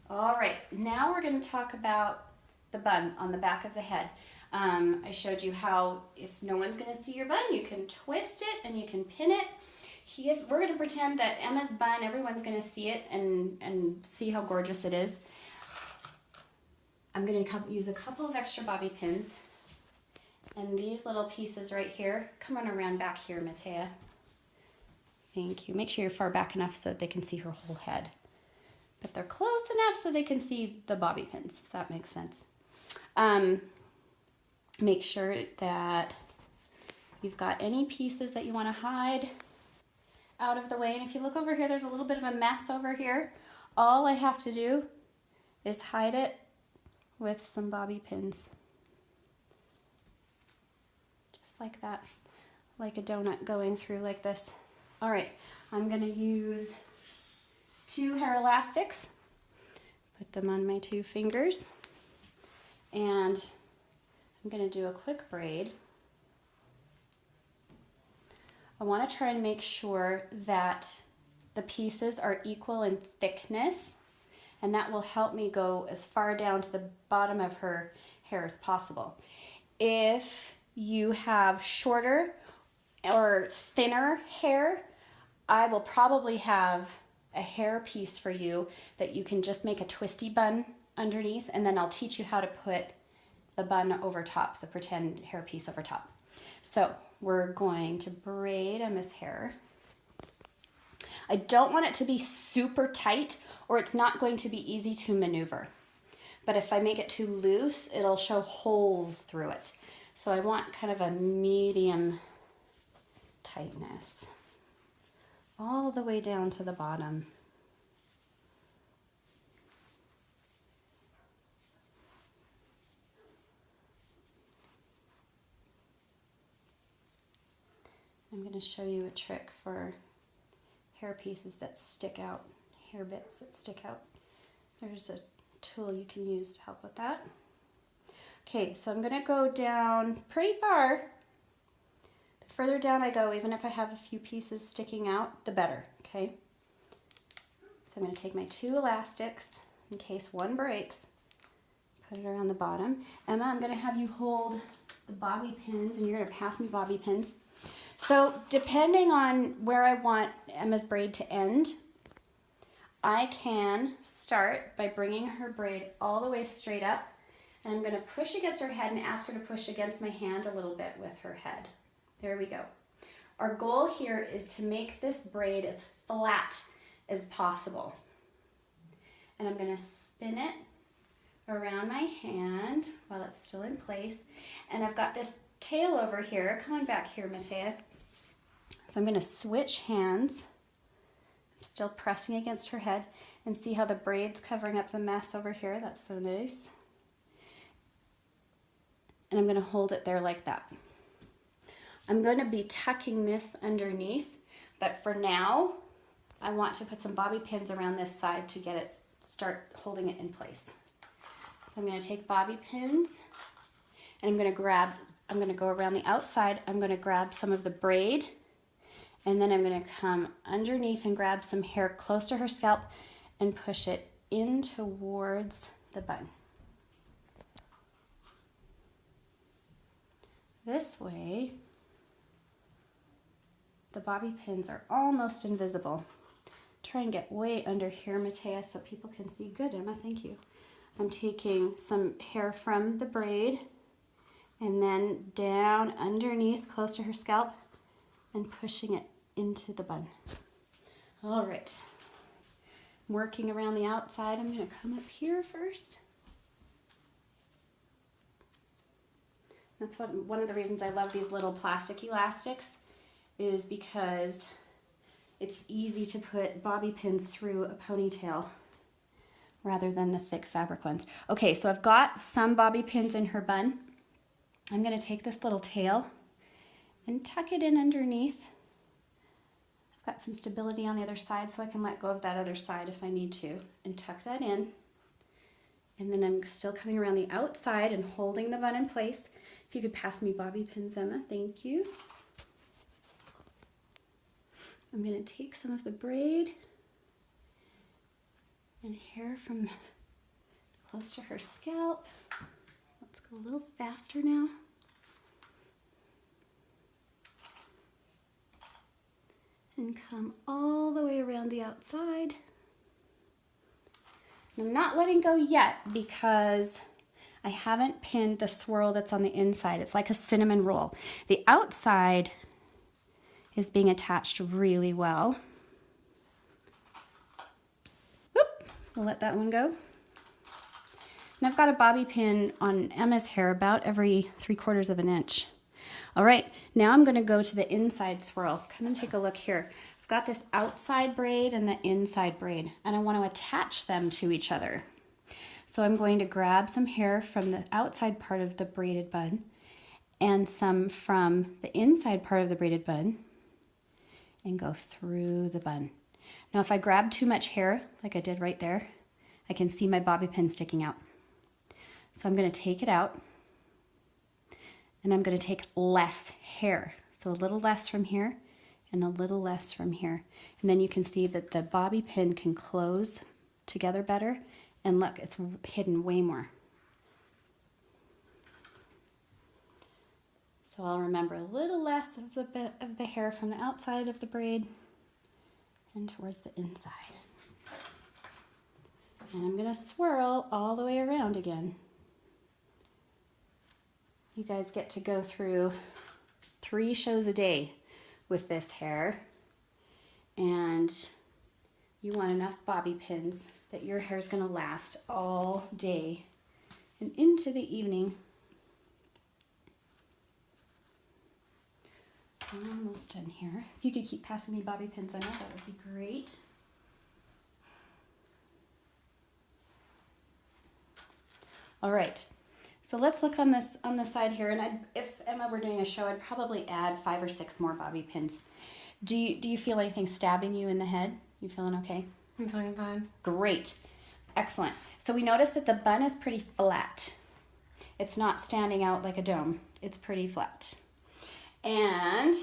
All right, now we're going to talk about the bun on the back of the head. I showed you how if no one's going to see your bun, you can twist it and you can pin it. We're going to pretend that Emma's bun, everyone's going to see it and see how gorgeous it is. I'm going to use a couple of extra bobby pins. And these little pieces right here, come on around back here, Matea. Thank you. Make sure you're far back enough so that they can see her whole head. But they're close enough so they can see the bobby pins, if that makes sense. Make sure that you've got any pieces that you want to hide out of the way. And if you look over here, there's a little bit of a mess over here. All I have to do is hide it with some bobby pins. Just like that, like a donut going through like this. All right, I'm gonna use 2 hair elastics, put them on my 2 fingers, and I'm gonna do a quick braid. I wanna try and make sure that the pieces are equal in thickness, and that will help me go as far down to the bottom of her hair as possible. If you have shorter or thinner hair, I will probably have a hair piece for you that you can just make a twisty bun underneath, and then I'll teach you how to put the bun over top, the pretend hair piece over top. So we're going to braid Emma's hair. I don't want it to be super tight or it's not going to be easy to maneuver. But if I make it too loose, it'll show holes through it. So I want kind of a medium tightness all the way down to the bottom. I'm going to show you a trick for hair pieces that stick out, hair bits that stick out. There's a tool you can use to help with that. Okay, so I'm going to go down pretty far. The further down I go, even if I have a few pieces sticking out, the better, okay? So I'm going to take my 2 elastics in case one breaks, put it around the bottom. Emma, I'm going to have you hold the bobby pins, and you're going to pass me bobby pins. So depending on where I want Emma's braid to end, I can start by bringing her braid all the way straight up, and I'm going to push against her head and ask her to push against my hand a little bit with her head. There we go. Our goal here is to make this braid as flat as possible. And I'm going to spin it around my hand while it's still in place. And I've got this tail over here. Come on back here, Matea. So I'm going to switch hands. I'm still pressing against her head, and see how the braid's covering up the mess over here. That's so nice. And I'm going to hold it there like that. I'm going to be tucking this underneath, but for now, I want to put some bobby pins around this side to get it, start holding it in place. So I'm going to take bobby pins, and I'm going to go around the outside. I'm going to grab some of the braid, and then I'm going to come underneath and grab some hair close to her scalp and push it in towards the bun. This way, the bobby pins are almost invisible. Try and get way under here, Matea, so people can see. Good, Emma, thank you. I'm taking some hair from the braid and then down underneath close to her scalp and pushing it into the bun. All right, I'm working around the outside. I'm going to come up here first. That's one of the reasons I love these little plastic elastics, is because it's easy to put bobby pins through a ponytail rather than the thick fabric ones. Okay, so I've got some bobby pins in her bun. I'm going to take this little tail and tuck it in underneath. I've got some stability on the other side, so I can let go of that other side if I need to, and tuck that in. And then I'm still coming around the outside and holding the bun in place. If you could pass me bobby pins, Emma, thank you. I'm going to take some of the braid and hair from close to her scalp. Let's go a little faster now. And come all the way around the outside. I'm not letting go yet because I haven't pinned the swirl that's on the inside. It's like a cinnamon roll. The outside is being attached really well. Whoop, we'll let that one go. And I've got a bobby pin on Emma's hair about every 3/4 of an inch. All right, now I'm gonna go to the inside swirl. Come and take a look here. I've got this outside braid and the inside braid, and I want to attach them to each other. So I'm going to grab some hair from the outside part of the braided bun and some from the inside part of the braided bun and go through the bun. Now if I grab too much hair, like I did right there, I can see my bobby pin sticking out. So I'm going to take it out and I'm going to take less hair. So a little less from here and a little less from here. And then you can see that the bobby pin can close together better. And look, it's hidden way more. So I'll remember a little less of the hair from the outside of the braid and towards the inside. And I'm going to swirl all the way around again. You guys get to go through 3 shows a day with this hair, and you want enough bobby pins that your hair is going to last all day and into the evening. Almost done here. If you could keep passing me bobby pins on that would be great. All right. So let's look on this on the side here, and if Emma were doing a show, I'd probably add 5 or 6 more bobby pins. Do you feel anything stabbing you in the head? You feeling okay? I'm feeling fine. Great, excellent. So we notice that the bun is pretty flat. It's not standing out like a dome. It's pretty flat. And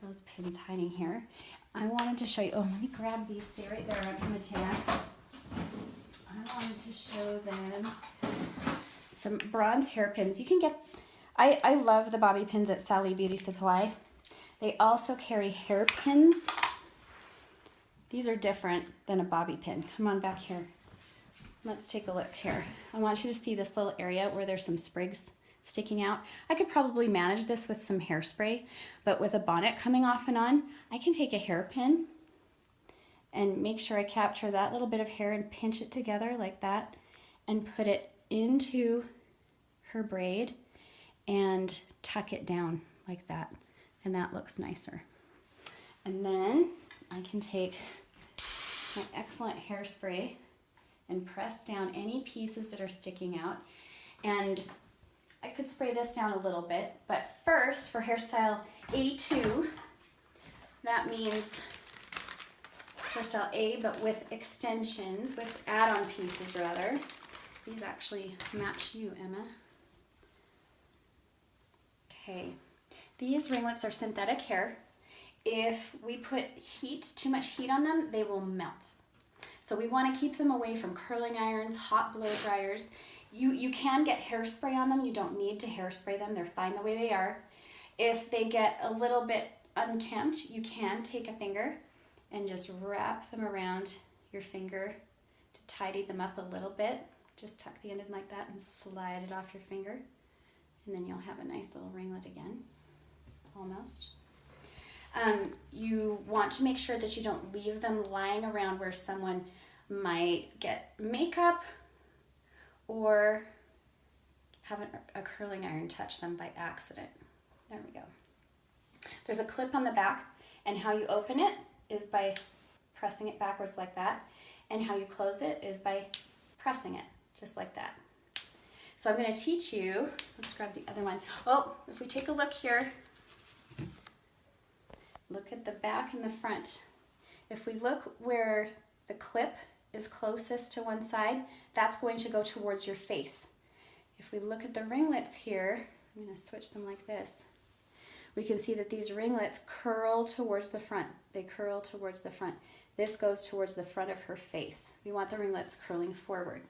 those pins hiding here. I wanted to show you. Oh, let me grab these. Stay right there on Imitina. I wanted to show them some bronze hairpins. You can get, I love the bobby pins at Sally Beauty Supply. They also carry hairpins. These are different than a bobby pin. Come on back here. Let's take a look here. I want you to see this little area where there's some sprigs sticking out. I could probably manage this with some hairspray, but with a bonnet coming off and on, I can take a hairpin and make sure I capture that little bit of hair and pinch it together like that and put it into her braid and tuck it down like that. And that looks nicer. And then I can take my excellent hairspray and press down any pieces that are sticking out. And I could spray this down a little bit, but first for hairstyle A2, that means hairstyle A, but with extensions, with add-on pieces rather. These actually match you, Emma. Okay, these ringlets are synthetic hair. If we put too much heat on them, they will melt. So we want to keep them away from curling irons, hot blow dryers. You can get hairspray on them. You don't need to hairspray them. They're fine the way they are. If they get a little bit unkempt, you can take a finger and just wrap them around your finger to tidy them up a little bit. Just tuck the end in like that and slide it off your finger. And then you'll have a nice little ringlet again, almost. You want to make sure that you don't leave them lying around where someone might get makeup or have a curling iron touch them by accident. There we go. There's a clip on the back, and how you open it is by pressing it backwards like that, and how you close it is by pressing it just like that. So I'm going to teach you, let's grab the other one. Oh, if we take a look here, look at the back and the front. If we look where the clip is closest to one side, that's going to go towards your face. If we look at the ringlets here, I'm going to switch them like this. We can see that these ringlets curl towards the front. They curl towards the front. This goes towards the front of her face. We want the ringlets curling forward.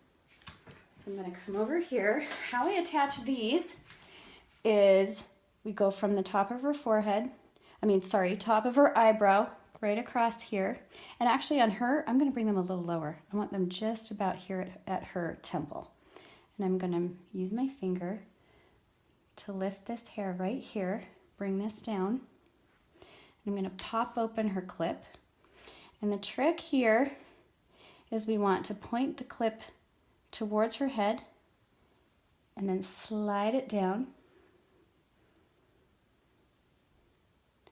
So I'm gonna come over here. How I attach these is we go from the top of her forehead, top of her eyebrow, right across here. And actually on her, I'm gonna bring them a little lower. I want them just about here at her temple. And I'm gonna use my finger to lift this hair right here, bring this down. And I'm gonna pop open her clip. And the trick here is we want to point the clip towards her head and then slide it down.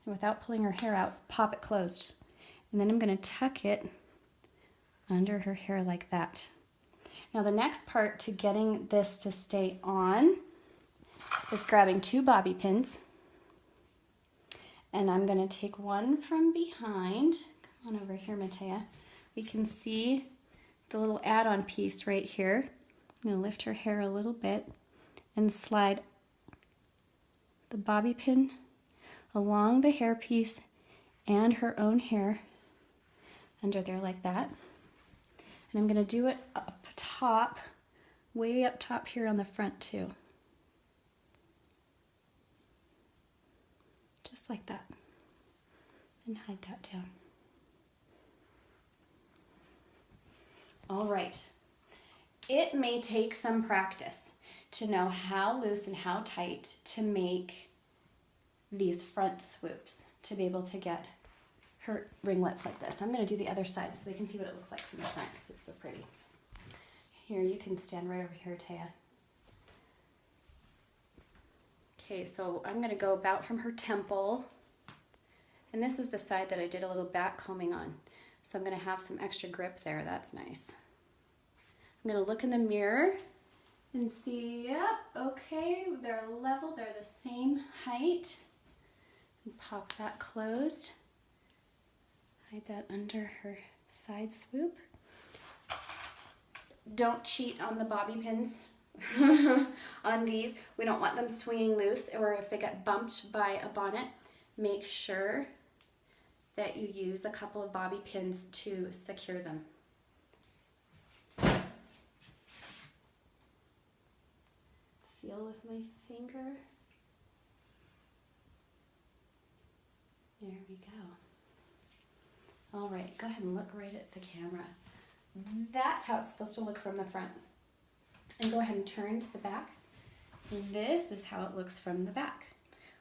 And without pulling her hair out, pop it closed. And then I'm gonna tuck it under her hair like that. Now the next part to getting this to stay on is grabbing 2 bobby pins. And I'm gonna take one from behind. Come on over here, Matea. We can see the little add-on piece right here. I'm gonna lift her hair a little bit and slide the bobby pin along the hair piece and her own hair under there like that. And I'm gonna do it up top, way up top here on the front too. Just like that. And hide that down. All right. It may take some practice to know how loose and how tight to make these front swoops to be able to get her ringlets like this. I'm going to do the other side so they can see what it looks like from the front because it's so pretty. Here, you can stand right over here, Taya. Okay, so I'm going to go about from her temple. And this is the side that I did a little back combing on. So I'm going to have some extra grip there. That's nice. I'm going to look in the mirror and see, yep, okay, they're level, they're the same height. And pop that closed. Hide that under her side swoop. Don't cheat on the bobby pins on these. We don't want them swinging loose, or if they get bumped by a bonnet, make sure that you use a couple of bobby pins to secure them. Feel with my finger. There we go. All right, go ahead and look right at the camera. That's how it's supposed to look from the front. And go ahead and turn to the back. This is how it looks from the back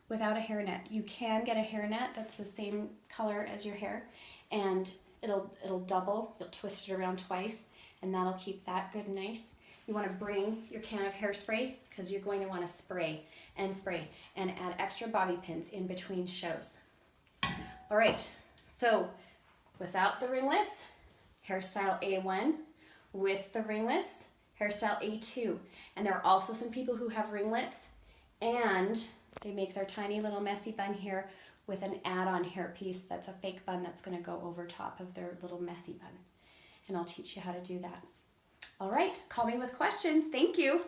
without a hairnet. You can get a hairnet that's the same color as your hair, and it'll double. You'll twist it around twice, and that'll keep that good and nice. You want to bring your can of hairspray because you're going to want to spray and add extra bobby pins in between shows. All right, so without the ringlets, hairstyle A1. With the ringlets, hairstyle A2. And there are also some people who have ringlets and they make their tiny little messy bun here with an add-on hairpiece that's a fake bun that's going to go over top of their little messy bun. And I'll teach you how to do that. All right, call me with questions. Thank you.